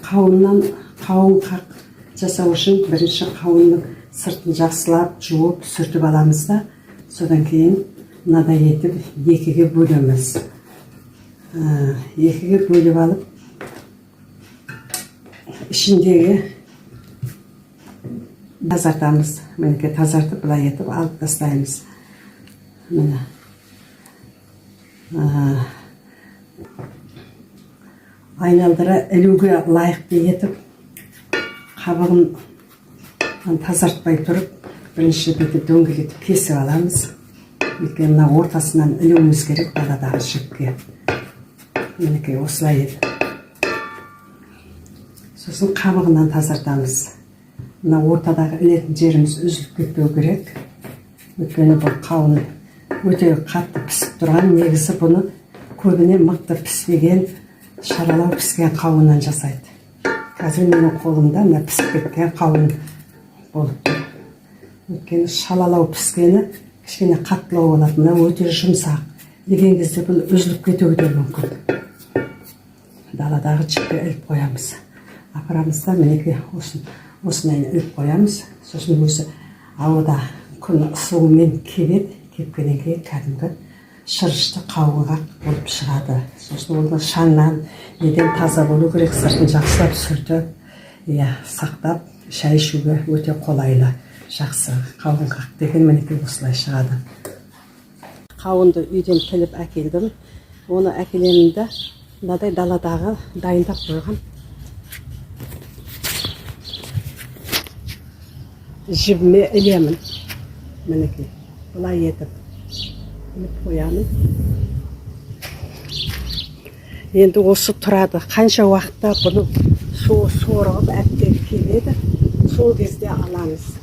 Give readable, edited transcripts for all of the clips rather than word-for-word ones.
қауыннан қауын қақ жасау үшін бірінші қауынның сыртын жақсылап жуып сүртіп аламыз да, содан кейін мынадай етіп екіге бөлеміз. Екіге бөліп алып, ішіндегі тазартамыз. Мінекей тазартып, былай етіп алып тастаймыз. Міне. Айналдыра ілуге лайықты етіп, қабығын тазартпай тұрып, бірінші беті дөңгелетіп кесіп аламыз. Өйткені мына ортасынан ілуіміз керек даладағы жіпке. Мінекей осылай етіп. Сосын қабығынан тазартамыз. Мына ортадағы ілетін жеріміз үзіліп кетпеу керек. Өйткені бұл қауын өте қатты пісіп тұрған, негізі бұны көбіне мықты піспеген, шаралау піскен қауыннан жасайды. Қазір менің қолымда мына пісіп кеткен қауын болып тұр. Өйткені шалалау піскені кішкене қаттылау болады. Мына өте жұмсақ. Деген кезде бұл үзіліп кетуі де мүмкін. Даладағы жіпке іліп қоямыз. Апарамызда мінекей осындай іліп қоямыз. Сосын өзі ауада күн ысуымен кебеді. Кепкенен кейін кәдімгі шырышты қауынға болып шығады. Сосын оны шаңнан, неден таза болу керек, сыртын жақсылап сүртіп, сақтап, шай ішуге өте қолайлы. Жақсы қауынғақ деген мінекей осылай шығады. Қауынды үйден тіліп әкелдім. Оны әкелемін, мынадай даладағы дайындап қойған жібіме ілемін. Мінекей бұлай етіп іліп қоямын. Енді осы тұрады. Қанша уақытта бұны сорғып әптеп келеді, сол кезде аламыз.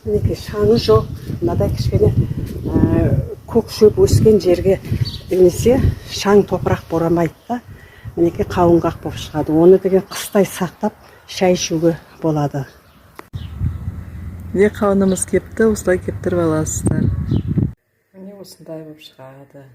Мінекей шаңы жоқ, мынадай кішкене көк шөп өскен жерге ілмесе, шаң топырақ борамайды да, мінекей қауынғақ болып шығады. Оны деген қыстай сақтап, шай ішуге болады. Қауынымыз кепті, осылай кептіріп аласыздар. Міне осындай болып шығады.